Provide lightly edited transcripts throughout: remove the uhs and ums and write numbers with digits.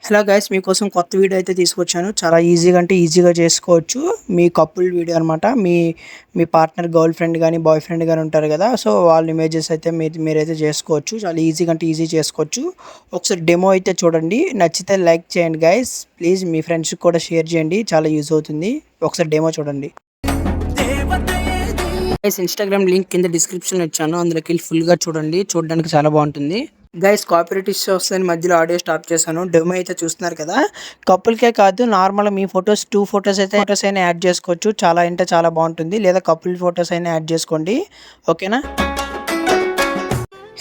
Hello guys, మీకోసం కొత్త video అయితే తీసుకొచ్చాను. చాలా ఈజీగా అంటే ఈజీగా చేసుకోవచ్చు. మీ కపుల్ వీడియో అనమాట. మీ మీ పార్ట్నర్ గర్ల్ ఫ్రెండ్ కానీ బాయ్ ఫ్రెండ్ కానీ ఉంటారు కదా, సో వాళ్ళ ఇమేజెస్ అయితే మీరైతే చేసుకోవచ్చు. చాలా ఈజీగా అంటే ఈజీ చేసుకోవచ్చు. ఒకసారి డెమో అయితే చూడండి, నచ్చితే లైక్ చేయండి గైస్. ప్లీజ్ మీ ఫ్రెండ్స్కి కూడా షేర్ చేయండి, చాలా యూజ్ అవుతుంది. ఒకసారి డెమో చూడండి గైస్. ఇన్స్టాగ్రామ్ లింక్ కింద డిస్క్రిప్షన్లో ఇచ్చాను, అందులోకి వెళ్ళి ఫుల్గా చూడండి. చూడడానికి చాలా బాగుంటుంది గైస్. కాపీరైట్ ఇష్యూ వస్తుందని మధ్యలో ఆడియో స్టాప్ చేశాను. డెమో అయితే చూస్తున్నారు కదా. కపుల్కే కాదు, నార్మల్ మీ ఫొటోస్ 2 ఫొటోస్ అయినా యాడ్ చేసుకోవచ్చు. చాలా అంటే చాలా బాగుంటుంది. లేదా కపుల్ ఫొటోస్ అయినా యాడ్ చేసుకోండి, ఓకేనా.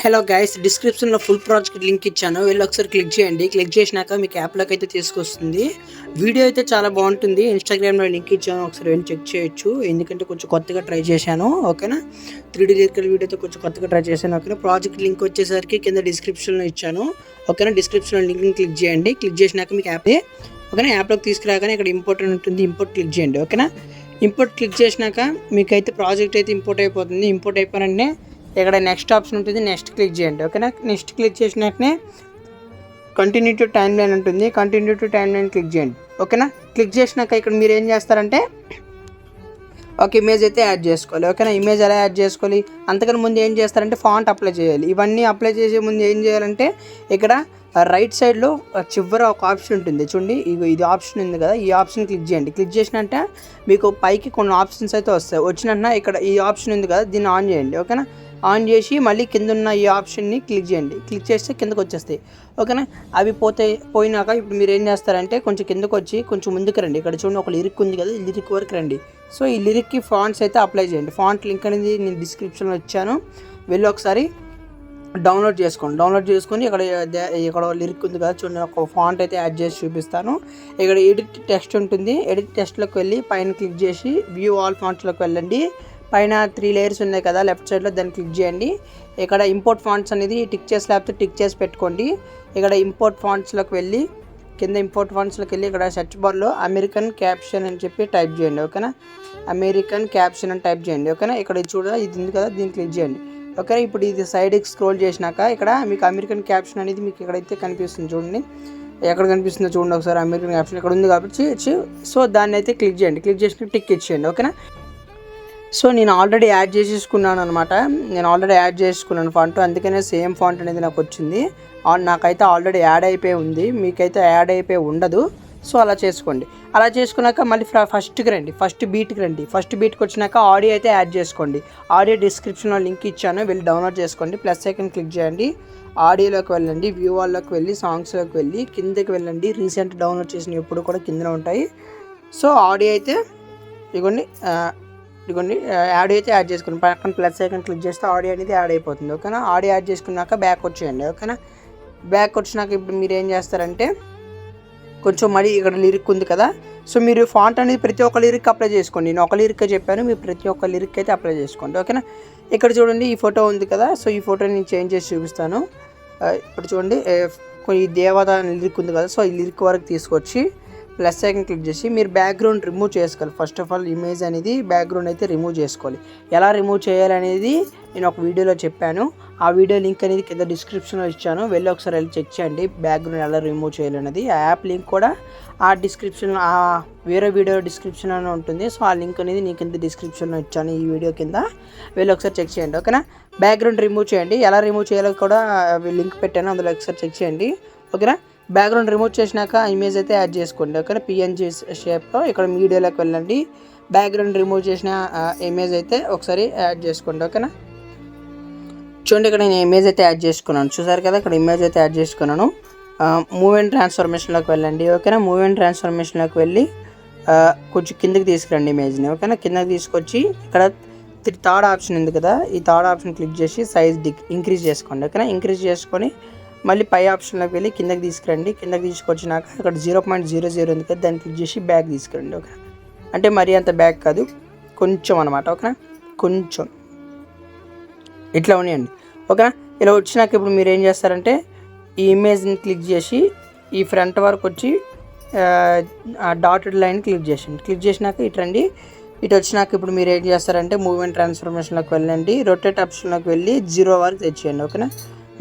హలో గైస్, డిస్క్రిప్షన్లో ఫుల్ ప్రాజెక్ట్ లింక్ ఇచ్చాను, వెళ్ళి ఒకసారి క్లిక్ చేయండి. క్లిక్ చేసినాక మీకు యాప్లోకి అయితే తీసుకొస్తుంది. వీడియో అయితే చాలా బాగుంటుంది. ఇన్స్టాగ్రామ్లో లింక్ ఇచ్చాను, ఒకసారి వెళ్ళి చెక్ చేయొచ్చు. ఎందుకంటే కొంచెం కొత్తగా ట్రై చేశాను, ఓకేనా. 3D లిరికల్ వీడియోతో కొంచెం కొత్తగా ట్రై చేశాను, ఓకేనా. ప్రాజెక్ట్ లింక్ వచ్చేసరికి కింద డిస్క్రిప్షన్లో ఇచ్చాను, ఓకేనా. డిస్క్రిప్షన్లో లింక్ని క్లిక్ చేయండి. క్లిక్ చేసినాక మీకు యాప్, ఓకేనా. యాప్లోకి తీసుకురాగానే ఇక్కడ ఇంపోర్ట్ అని ఉంటుంది, ఇంపోర్ట్ క్లిక్ చేయండి, ఓకేనా. ఇంపోర్ట్ క్లిక్ చేసినాక మీకైతే ప్రాజెక్ట్ అయితే ఇంపోర్ట్ అయిపోతుంది. ఇంపోర్ట్ అయిపోయినంటే ఇక్కడ నెక్స్ట్ ఆప్షన్ ఉంటుంది, నెక్స్ట్ క్లిక్ చేయండి, ఓకేనా. నెక్స్ట్ క్లిక్ చేసినాకనే కంటిన్యూ టు టైమ్ లైన్ ఉంటుంది, continue to time line click చేయండి, ఓకేనా. క్లిక్ చేసినాక ఇక్కడ మీరు ఏం చేస్తారంటే ఒక ఇమేజ్ అయితే యాడ్ చేసుకోవాలి, ఓకేనా. ఇమేజ్ ఎలా యాడ్ చేసుకోవాలి, అంతకన్నా ముందు ఏం చేస్తారంటే ఫాంట్ అప్లై చేయాలి. ఇవన్నీ అప్లై చేసే ముందు ఏం చేయాలంటే ఇక్కడ రైట్ సైడ్లో చివర ఒక ఆప్షన్ ఉంటుంది చూడండి, ఇది ఆప్షన్ ఉంది కదా, ఈ ఆప్షన్ క్లిక్ చేయండి. క్లిక్ చేసినట్టే మీకు పైకి కొన్ని ఆప్షన్స్ అయితే వస్తాయి. వచ్చినట్టు ఇక్కడ ఈ ఆప్షన్ ఉంది కదా, దీన్ని ఆన్ చేయండి, ఓకేనా. ఆన్ చేసి మళ్ళీ కింద ఉన్న ఈ ఆప్షన్ని క్లిక్ చేయండి. క్లిక్ చేస్తే కిందకు వచ్చేస్తాయి, ఓకేనా. అవి పోయినాక ఇప్పుడు మీరు ఏం చేస్తారంటే కొంచెం కిందకు వచ్చి కొంచెం ముందుకు రండి. ఇక్కడ చూడండి ఒక లిరిక్ ఉంది కదా, ఈ లిరిక్ వరకు రండి. సో ఈ లిరిక్కి ఫాంట్స్ అయితే అప్లై చేయండి. ఫాంట్ లింక్ అనేది నేను డిస్క్రిప్షన్లో ఇచ్చాను, వెళ్ళి ఒకసారి డౌన్లోడ్ చేసుకోండి. డౌన్లోడ్ చేసుకొని ఇక్కడ లిరిక్ ఉంది కదా చూడండి, ఒక ఫాంట్ అయితే యాడ్ చేసి చూపిస్తాను. ఇక్కడ ఎడిట్ టెక్స్ట్ ఉంటుంది, ఎడిట్ టెక్స్ట్లోకి వెళ్ళి పైన క్లిక్ చేసి వ్యూ ఆల్ ఫాంట్స్లోకి వెళ్ళండి. పైన 3 లేయర్స్ ఉన్నాయి కదా లెఫ్ట్ సైడ్లో, దాన్ని క్లిక్ చేయండి. ఇక్కడ ఇంపోర్ట్ ఫాంట్స్ అనేది టిక్ చేసి లేకపోతే టిక్ చేసి పెట్టుకోండి. ఇక్కడ ఇంపోర్ట్ ఫాంట్స్లోకి వెళ్ళి కింద ఇంపోర్ట్ ఫాంట్స్లోకి వెళ్ళి ఇక్కడ సెర్చ్ బార్లో అమెరికన్ క్యాప్షన్ అని చెప్పి టైప్ చేయండి, ఓకేనా. అమెరికన్ క్యాప్షన్ అని టైప్ చేయండి, ఓకేనా. ఇక్కడ ఇది ఉంది కదా, దీన్ని క్లిక్ చేయండి, ఓకే. ఇప్పుడు ఇది సైడ్కి స్క్రోల్ చేసినాక ఇక్కడ మీకు అమెరికన్ క్యాప్షన్ అనేది మీకు ఇక్కడైతే కనిపిస్తుంది చూడండి. ఎక్కడ కనిపిస్తుందో చూడండి ఒకసారి. అమెరికన్ క్యాప్షన్ ఇక్కడ ఉంది కాబట్టి సో దాన్ని అయితే క్లిక్ చేయండి. క్లిక్ చేసిన టిక్ ఇచ్చేయండి, ఓకేనా. సో నేను ఆల్రెడీ యాడ్ చేసేసుకున్నాను అనమాట. నేను ఆల్రెడీ యాడ్ చేసుకున్నాను ఫాంట్, అందుకనే సేమ్ ఫాంట్ అనేది నాకు వచ్చింది. నాకైతే ఆల్రెడీ యాడ్ అయిపోయి ఉంది, మీకైతే యాడ్ అయిపోయి ఉండదు. సో అలా చేసుకోండి. అలా చేసుకున్నాక మళ్ళీ ఫస్ట్కి రండి, ఫస్ట్ బీట్కి వచ్చినాక ఆడియో అయితే యాడ్ చేసుకోండి. ఆడియో డిస్క్రిప్షన్లో లింక్ ఇచ్చాను, వెళ్ళి డౌన్లోడ్ చేసుకోండి. ప్లస్ ఐకాన్ క్లిక్ చేయండి, ఆడియోలోకి వెళ్ళండి, వ్యూ వాల్లోకి వెళ్ళి సాంగ్స్లోకి వెళ్ళి కిందకి వెళ్ళండి. రీసెంట్ డౌన్లోడ్ చేసిన ఎప్పుడు కూడా కింద ఉంటాయి. సో ఆడియో అయితే ఇదిగోండి ఆడియో అయితే యాడ్ చేసుకోండి. పక్కన ప్లస్ ఐకాన్ క్లిక్ చేస్తే ఆడియో అనేది యాడ్ అయిపోతుంది, ఓకేనా. ఆడియో యాడ్ చేసుకున్నాక బ్యాక్ వచ్చేయండి, ఓకేనా. బ్యాక్ వచ్చినాక ఇప్పుడు మీరు ఏం చేస్తారంటే కొంచెం మళ్ళీ ఇక్కడ లిరిక్ ఉంది కదా, సో మీరు ఫాంట్ అనేది ప్రతి ఒక్క లిరిక్ అప్లై చేసుకోండి. నేను ఒక లిరిక్ చెప్పాను, మీరు ప్రతి ఒక్క లిరిక్ అయితే అప్లై చేసుకోండి, ఓకేనా. ఇక్కడ చూడండి ఈ ఫోటో ఉంది కదా, సో ఈ ఫోటోని నేను చేంజ్ చేసి చూపిస్తాను. ఇప్పుడు చూడండి ఈ దేవత లిరిక్ ఉంది కదా, సో ఈ లిరిక్ వరకు తీసుకొచ్చి ప్లస్ ఐకాన్ క్లిక్ చేసి మీరు బ్యాక్గ్రౌండ్ రిమూవ్ చేసుకోవాలి. ఫస్ట్ ఆఫ్ ఆల్ ఇమేజ్ అనేది బ్యాక్గ్రౌండ్ అయితే రిమూవ్ చేసుకోవాలి. ఎలా రిమూవ్ చేయాలనేది నేను ఒక వీడియోలో చెప్పాను, ఆ వీడియో లింక్ అనేది కింద డిస్క్రిప్షన్లో ఇచ్చాను, వెళ్ళి ఒకసారి వెళ్ళి చెక్ చేయండి బ్యాక్గ్రౌండ్ ఎలా రిమూవ్ చేయాలనేది. ఆ యాప్ లింక్ కూడా ఆ డిస్క్రిప్షన్, ఆ వేరే వీడియో డిస్క్రిప్షన్లోనే ఉంటుంది. సో ఆ లింక్ అనేది నేను కింద డిస్క్రిప్షన్లో ఇచ్చాను, ఈ వీడియో కింద వెళ్ళి ఒకసారి చెక్ చేయండి, ఓకేనా. బ్యాక్గ్రౌండ్ రిమూవ్ చేయండి, ఎలా రిమూవ్ చేయాలో కూడా లింక్ పెట్టాను, అందులో ఒకసారి చెక్ చేయండి, ఓకేనా. బ్యాక్గ్రౌండ్ రిమూవ్ చేసినాక ఇమేజ్ అయితే యాడ్ చేసుకోండి, ఓకేనా. పిఎన్జీ షేప్లో ఇక్కడ మీడియాలోకి వెళ్ళండి. బ్యాక్గ్రౌండ్ రిమూవ్ చేసిన ఇమేజ్ అయితే ఒకసారి యాడ్ చేసుకోండి, ఓకేనా. చూడండి ఇక్కడ నేను ఇమేజ్ అయితే యాడ్ చేసుకున్నాను, చూసారు కదా. ఇక్కడ ఇమేజ్ అయితే యాడ్ చేసుకున్నాను. మూవ్ అండ్ ట్రాన్స్ఫర్మేషన్లోకి వెళ్ళండి, ఓకేనా. మూవ్ అండ్ ట్రాన్స్ఫర్మేషన్లోకి వెళ్ళి కొంచెం కిందకి తీసుకురండి ఇమేజ్ని, ఓకేనా. కిందకి తీసుకొచ్చి ఇక్కడ థర్డ్ ఆప్షన్ ఉంది కదా, ఈ థర్డ్ ఆప్షన్ క్లిక్ చేసి సైజ్ ఇంక్రీజ్ చేసుకోండి, ఓకేనా. ఇంక్రీజ్ చేసుకొని మళ్ళీ పై ఆప్షన్లోకి వెళ్ళి కిందకి తీసుకురండి. కిందకి తీసుకొచ్చినాక ఇక్కడ 0.00 ఉంది కదా, దాన్ని క్లిక్ చేసి బ్యాక్ తీసుకురండి, ఓకే. అంటే మరీ అంత బ్యాక్ కాదు, కొంచెం అనమాట, ఓకేనా. కొంచెం ఇట్లా ఉన్నాయండి, ఓకేనా. ఇలా వచ్చినాక ఇప్పుడు మీరు ఏం చేస్తారంటే ఈ ఇమేజ్ని క్లిక్ చేసి ఈ ఫ్రంట్ వరకు వచ్చి డాటెడ్ లైన్ క్లిక్ చేయండి. క్లిక్ చేసినాక ఇటు రండి. ఇటు వచ్చినాక ఇప్పుడు మీరు ఏం చేస్తారంటే మూవ్ అండ్ ట్రాన్స్ఫర్మేషన్లోకి వెళ్ళండి. రొటేట్ ఆప్షన్లోకి వెళ్ళి 0 వరకు తెచ్చేయండి, ఓకేనా.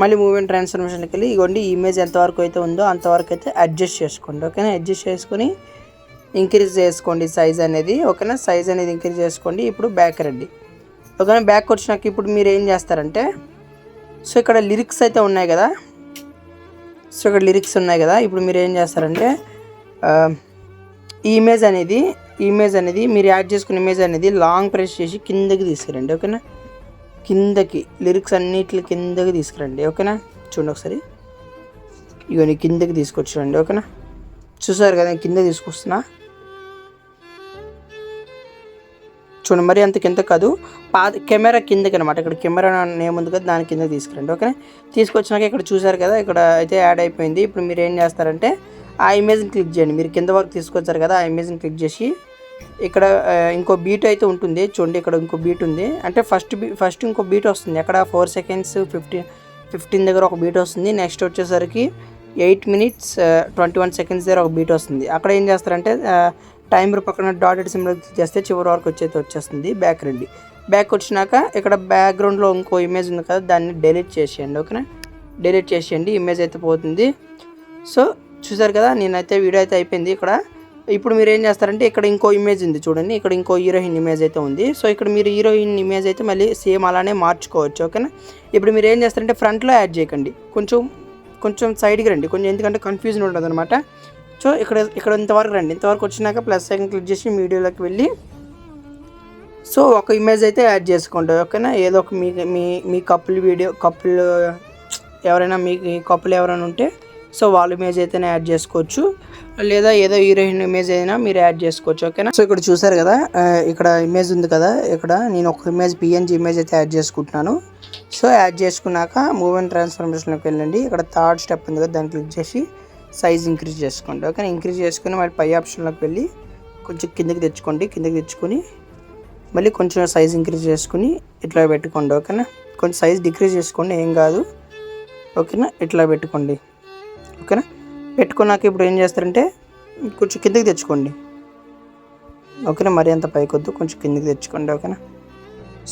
మళ్ళీ మూవ్ అండ్ ట్రాన్స్ఫర్మేషన్కి వెళ్ళి ఇగోండి ఈ ఇమేజ్ ఎంతవరకు అయితే ఉందో అంతవరకు అయితే అడ్జస్ట్ చేసుకోండి. ఓకేనా, అడ్జస్ట్ చేసుకొని ఇంక్రీజ్ చేసుకోండి సైజ్ అనేది. ఓకేనా, సైజ్ అనేది ఇంక్రీజ్ చేసుకోండి. ఇప్పుడు బ్యాక్ రండి. ఓకేనా, బ్యాక్ వచ్చినాక ఇప్పుడు మీరు ఏం చేస్తారంటే సో ఇక్కడ లిరిక్స్ అయితే ఉన్నాయి కదా, సో ఇక్కడ లిరిక్స్ ఉన్నాయి కదా, ఇప్పుడు మీరు ఏం చేస్తారంటే ఈ ఇమేజ్ అనేది మీరు యాడ్ చేసుకున్న ఇమేజ్ అనేది లాంగ్ ప్రెస్ చేసి కిందకి తీసుకురండి. ఓకేనా, కిందకి లిరిక్స్ అన్నిటి కిందకి తీసుకురండి. ఓకేనా, చూడండి ఒకసారి, ఇవన్నీ కిందకి తీసుకొచ్చురండి. ఓకేనా, చూసారు కదా కింద తీసుకొస్తున్నా, చూడండి. మరి అంత కింద కాదు, కెమెరా కిందకి అనమాట. ఇక్కడ కెమెరా నేమ్ ఉంది కదా, దాని కింద తీసుకురండి. ఓకేనా, తీసుకొచ్చినాక ఇక్కడ చూసారు కదా, ఇక్కడ అయితే యాడ్ అయిపోయింది. ఇప్పుడు మీరు ఏం చేస్తారంటే ఆ ఇమేజ్ని క్లిక్ చేయండి. మీరు కింద వరకు తీసుకొచ్చారు కదా, ఆ ఇమేజ్ని క్లిక్ చేసి ఇక్కడ ఇంకో బీట్ అయితే ఉంటుంది చూడండి. ఇక్కడ ఇంకో బీట్ ఉంది, అంటే ఫస్ట్ ఇంకో బీట్ వస్తుంది. అక్కడ 4 seconds 15 దగ్గర ఒక బీట్ వస్తుంది. నెక్స్ట్ వచ్చేసరికి 8 minutes 21 seconds దగ్గర ఒక బీట్ వస్తుంది. అక్కడ ఏం చేస్తారంటే టైమర్ పక్కన డాటెడ్ సింబల్ చేస్తే చివరి వరకు వచ్చేస్తుంది. బ్యాక్ రండి. బ్యాక్ వచ్చినాక ఇక్కడ బ్యాక్గ్రౌండ్లో ఇంకో ఇమేజ్ ఉంది కదా, దాన్ని డిలీట్ చేసేయండి. ఓకేనా, డిలీట్ చేసేయండి, ఇమేజ్ అయితే పోతుంది. సో చూసారు కదా, నేనైతే వీడియో అయితే అయిపోయింది ఇక్కడ. ఇప్పుడు మీరు ఏం చేస్తారంటే ఇక్కడ ఇంకో ఇమేజ్ ఉంది చూడండి, ఇక్కడ ఇంకో హీరోయిన్ ఇమేజ్ అయితే ఉంది. సో ఇక్కడ మీరు హీరోయిన్ ఇమేజ్ అయితే మళ్ళీ సేమ్ అలానే మార్చుకోవచ్చు. ఓకేనా, ఇప్పుడు మీరు ఏం చేస్తారంటే ఫ్రంట్లో యాడ్ చేయకండి, కొంచెం సైడ్కి రండి, కొంచెం ఎందుకంటే కన్ఫ్యూజన్ ఉంటుంది అనమాట. సో ఇక్కడ ఇంతవరకు రండి. ఇంతవరకు వచ్చినాక ప్లస్ ఐకాన్ క్లిక్ చేసి మీడియాలోకి వెళ్ళి సో ఒక ఇమేజ్ అయితే యాడ్ చేసుకోండి. ఓకేనా, ఏదో ఒక మీ కపుల్ ఎవరైనా మీకు కపుల్ ఎవరైనా ఉంటే సో వాళ్ళ ఇమేజ్ అయితేనే యాడ్ చేసుకోవచ్చు, లేదా ఏదో హీరోయిన్ ఇమేజ్ అయినా మీరు యాడ్ చేసుకోవచ్చు. ఓకేనా, సో ఇక్కడ చూసారు కదా, ఇక్కడ ఇమేజ్ ఉంది కదా, ఇక్కడ నేను ఒక ఇమేజ్ PNG ఇమేజ్ అయితే యాడ్ చేసుకుంటున్నాను. సో యాడ్ చేసుకున్నాక మూవ్ అండ్ ట్రాన్స్ఫర్మేషన్లోకి వెళ్ళండి. ఇక్కడ థర్డ్ స్టెప్ ఉంది కదా, దాన్ని క్లిక్ చేసి సైజ్ ఇంక్రీజ్ చేసుకోండి. ఓకేనా, ఇంక్రీజ్ చేసుకుని మళ్ళీ పై ఆప్షన్లోకి వెళ్ళి కొంచెం కిందకి తెచ్చుకొని మళ్ళీ కొంచెం సైజ్ ఇంక్రీజ్ చేసుకుని ఇట్లా పెట్టుకోండి. ఓకేనా, కొంచెం సైజ్ డిక్రీజ్ చేసుకోండి, ఏం కాదు. ఓకేనా, ఇట్లా పెట్టుకోండి. ఓకేనా, పెట్టుకున్నాక ఇప్పుడు ఏం చేస్తారంటే కొంచెం కిందకి తెచ్చుకోండి. ఓకేనా, మరి అంత పైకి వద్దు, కొంచెం కిందకి తెచ్చుకోండి. ఓకేనా,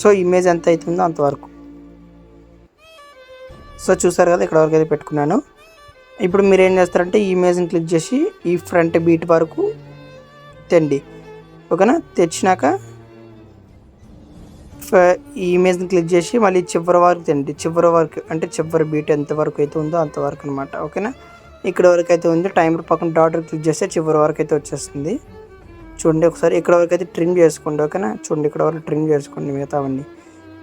సో ఇమేజ్ ఎంత అవుతుందో అంతవరకు. సో చూసారు కదా, ఇక్కడ వరకు అయితే పెట్టుకున్నాను. ఇప్పుడు మీరు ఏం చేస్తారంటే ఈ ఇమేజ్ని క్లిక్ చేసి ఈ ఫ్రంట్ బీట్ వరకు తెండి. ఓకేనా, తెచ్చినాక ఈ ఇమేజ్ని క్లిక్ చేసి మళ్ళీ చివరి వరకు తెండి. చివరి వరకు అంటే చివరి బీట్ ఎంతవరకు అయితే ఉందో అంతవరకు అనమాట. ఓకేనా, ఇక్కడ వరకు అయితే ఉంది. టైమర్ పక్కన డాటర్ క్లిక్ చేస్తే చివరి వరకు అయితే వచ్చేస్తుంది. చూడండి ఒకసారి, ఇక్కడ వరకు అయితే ట్రిమ్ చేసుకోండి. ఓకేనా, చూడండి ఇక్కడ వరకు ట్రిమ్ చేసుకోండి మిగతావన్నీ.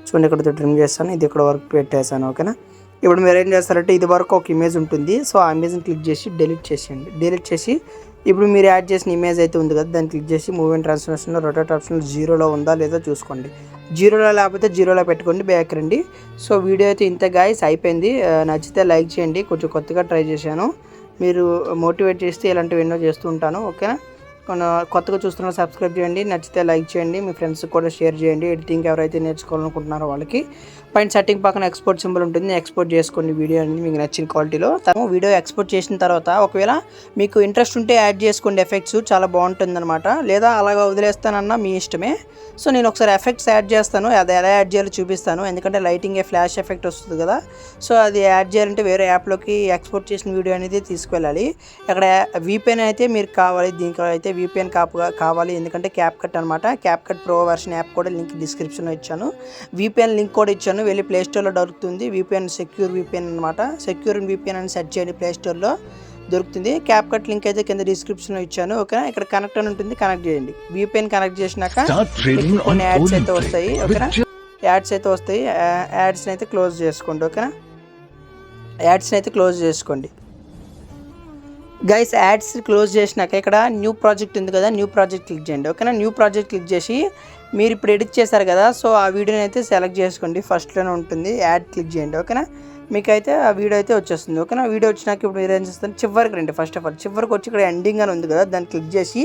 చూడండి ఇక్కడ ట్రిమ్ చేస్తాను, ఇది ఇక్కడ వరకు పెట్టేసాను. ఓకేనా, ఇప్పుడు మీరు ఏం చేస్తారంటే ఇది వరకు ఒక ఇమేజ్ ఉంటుంది. సో ఆ ఇమేజ్ని క్లిక్ చేసి డిలీట్ చేసేయండి. డిలీట్ చేసి ఇప్పుడు మీరు యాడ్ చేసిన ఇమేజ్ అయితే ఉంది కదా, దాన్ని క్లిక్ చేసి మూవ్ అండ్ ట్రాన్స్ఫర్మేషన్లో రొటేట్ ఆప్షన్ 0లో ఉందా లేదా చూసుకోండి. 0లో లేకపోతే 0లో పెట్టుకోండి, బ్యాక్ రండి. సో వీడియో అయితే ఇంత గాయ్స్ అయిపోయింది. నచ్చితే లైక్ చేయండి, కొంచెం కొత్తగా ట్రై చేశాను, మీరు మోటివేట్ చేస్తే ఇలాంటివి ఎన్నో చేస్తూ ఉంటాను. ఓకేనా, కొత్తగా చూస్తున్న సబ్స్క్రైబ్ చేయండి, నచ్చితే లైక్ చేయండి, మీ ఫ్రెండ్స్కి కూడా షేర్ చేయండి. ఎడిటింగ్ ఎవరైతే నేర్చుకోవాలనుకుంటున్నారో వాళ్ళకి పైన సెట్టింగ్ పక్కన ఎక్స్పోర్ట్ సింబల్ ఉంటుంది, ఎక్స్పోర్ట్ చేసుకోండి వీడియో అనేది మీకు నచ్చిన క్వాలిటీలో. వీడియో ఎక్స్పోర్ట్ చేసిన తర్వాత ఒకవేళ మీకు ఇంట్రెస్ట్ ఉంటే యాడ్ చేసుకోండి, ఎఫెక్ట్స్ చాలా బాగుంటుంది అనమాట. లేదా అలాగా వదిలేస్తానన్నా మీ ఇష్టమే. సో నేను ఒకసారి ఎఫెక్ట్స్ యాడ్ చేస్తాను, అది ఎలా యాడ్ చేయాలో చూపిస్తాను. ఎందుకంటే లైటింగ్ ఫ్లాష్ ఎఫెక్ట్ వస్తుంది కదా, సో అది యాడ్ చేయాలంటే వేరే యాప్లోకి ఎక్స్పోర్ట్ చేసిన వీడియో అనేది తీసుకువెళ్ళాలి. అక్కడ VPN అయితే మీరు కావాలి, దీనికి అయితే VPN కావాలి, ఎందుకంటే CapCut అనమాట. CapCut Pro వెర్షన్ యాప్ కూడా లింక్ డిస్క్రిప్షన్లో ఇచ్చాను, VPN లింక్ కూడా ఇచ్చాను, వెళ్ళి ప్లేస్టోర్లో దొరుకుతుంది. VPN సెక్యూర్ VPN అనమాట. సెక్యూర్ VPN అని సెర్చ్ చేయండి, ప్లేస్టోర్లో దొరుకుతుంది. CapCut లింక్ అయితే కింద డిస్క్రిప్షన్లో ఇచ్చాను. ఓకేనా, ఇక్కడ కనెక్ట్ అని ఉంటుంది, కనెక్ట్ చేయండి. VPN కనెక్ట్ చేసినాక కొన్ని యాడ్స్ అయితే వస్తాయి. ఓకేనా, యాడ్స్ అయితే వస్తాయి, యాడ్స్ని అయితే క్లోజ్ చేసుకోండి. ఓకేనా, యాడ్స్ని అయితే క్లోజ్ చేసుకోండి గైస్. యాడ్స్ క్లోజ్ చేసినాక ఇక్కడ న్యూ ప్రాజెక్ట్ ఉంది కదా, న్యూ ప్రాజెక్ట్ క్లిక్ చేయండి. ఓకేనా, న్యూ ప్రాజెక్ట్ క్లిక్ చేసి మీరు ఇప్పుడు ఎడిట్ చేశారు కదా, సో ఆ వీడియోని అయితే సెలెక్ట్ చేసుకోండి, ఫస్ట్లోనే ఉంటుంది, యాడ్ క్లిక్ చేయండి. ఓకేనా, మీకైతే ఆ వీడియో అయితే వచ్చేస్తుంది. ఓకేనా, వీడియో వచ్చినాక ఇప్పుడు మీరు ఏం చేస్తారు, చివరికి రండి. ఫస్ట్ ఆఫ్ ఆల్ చివరికి వచ్చి ఇక్కడ ఎండింగ్ అని ఉంది కదా, దాన్ని క్లిక్ చేసి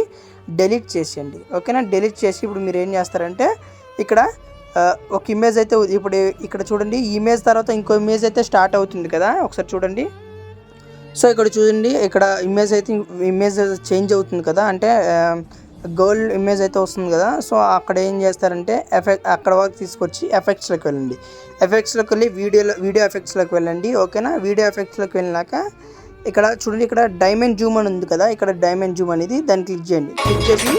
డిలీట్ చేసేయండి. ఓకేనా, డిలీట్ చేసి ఇప్పుడు మీరు ఏం చేస్తారంటే ఇక్కడ ఒక ఇమేజ్ అయితే ఇప్పుడు ఇక్కడ చూడండి, ఈ ఇమేజ్ తర్వాత ఇంకో ఇమేజ్ అయితే స్టార్ట్ అవుతుంది కదా, ఒకసారి చూడండి. సో ఇక్కడ చూడండి, ఇక్కడ ఇమేజ్ చేంజ్ అవుతుంది కదా, అంటే గోల్డ్ ఇమేజ్ అయితే వస్తుంది కదా. సో అక్కడ ఏం చేస్తారంటే అక్కడ వరకు తీసుకొచ్చి ఎఫెక్ట్స్లోకి వెళ్ళండి. ఎఫెక్ట్స్లోకి వెళ్ళి వీడియో ఎఫెక్ట్స్లోకి వెళ్ళండి. ఓకేనా. వీడియో ఎఫెక్ట్స్లోకి వెళ్ళినాక ఇక్కడ చూడండి, ఇక్కడ డైమండ్ జూమ్ అని ఉంది కదా, ఇక్కడ డైమండ్ జూమ్ అనేది దాన్ని క్లిక్ చేయండి. క్లిక్ చేసి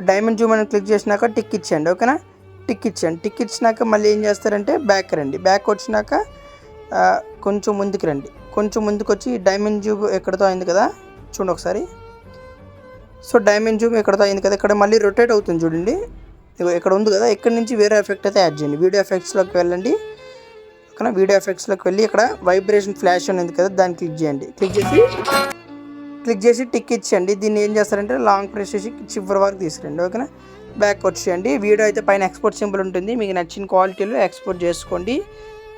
డైమండ్ జూమ్ అని క్లిక్ చేసినాక టిక్ ఇచ్చేయండి. ఓకేనా. టిక్ ఇచ్చేయండి. టిక్ ఇచ్చినాక మళ్ళీ ఏం చేస్తారంటే బ్యాక్ రండి. బ్యాక్ వచ్చినాక కొంచెం ముందుకు రండి. కొంచెం ముందుకు వచ్చి డైమండ్ జూమ్ ఎక్కడితో అయింది కదా చూడండి ఒకసారి. సో డైమండ్ జూమ్ ఎక్కడితో అయింది కదా, ఇక్కడ మళ్ళీ రొటేట్ అవుతుంది చూడండి. ఇక్కడ ఉంది కదా, ఇక్కడ నుంచి వేరే ఎఫెక్ట్ అయితే యాడ్ చేయండి. వీడియో ఎఫెక్ట్స్లోకి వెళ్ళండి. ఓకేనా. వీడియో ఎఫెక్ట్స్లోకి వెళ్ళి ఇక్కడ వైబ్రేషన్ ఫ్లాష్ అనేది కదా, దాన్ని క్లిక్ చేయండి. క్లిక్ చేసి టిక్ ఇచ్చేయండి. దీన్ని ఏం చేస్తారంటే లాంగ్ ప్రెస్ చేసి చివరి వరకు తీసుకురండి. ఓకేనా. బ్యాక్ వచ్చేయండి. వీడియో అయితే పైన ఎక్స్పోర్ట్ సింబల్ ఉంటుంది, మీకు నచ్చిన క్వాలిటీలో ఎక్స్పోర్ట్ చేసుకోండి.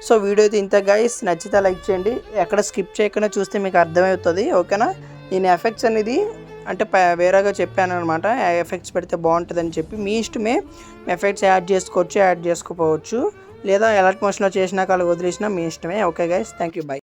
సో వీడియో అయితే ఇంత గైస్, నచ్చితే లైక్ చేయండి. ఎక్కడ స్కిప్ చేయకుండా చూస్తే మీకు అర్థమవుతుంది. ఓకేనా. నేను ఎఫెక్ట్స్ అనేది అంటే వేరేగా చెప్పాను అనమాట, ఎఫెక్ట్స్ పెడితే బాగుంటుందని చెప్పి. మీ ఇష్టమే, ఎఫెక్ట్స్ యాడ్ చేసుకోవచ్చు, యాడ్ చేసుకోపోవచ్చు, లేదా ఎలర్ట్ మోషన్లో చేసినాక అలా వదిలేసినా మీ ఇష్టమే. Okay guys, thank you, by.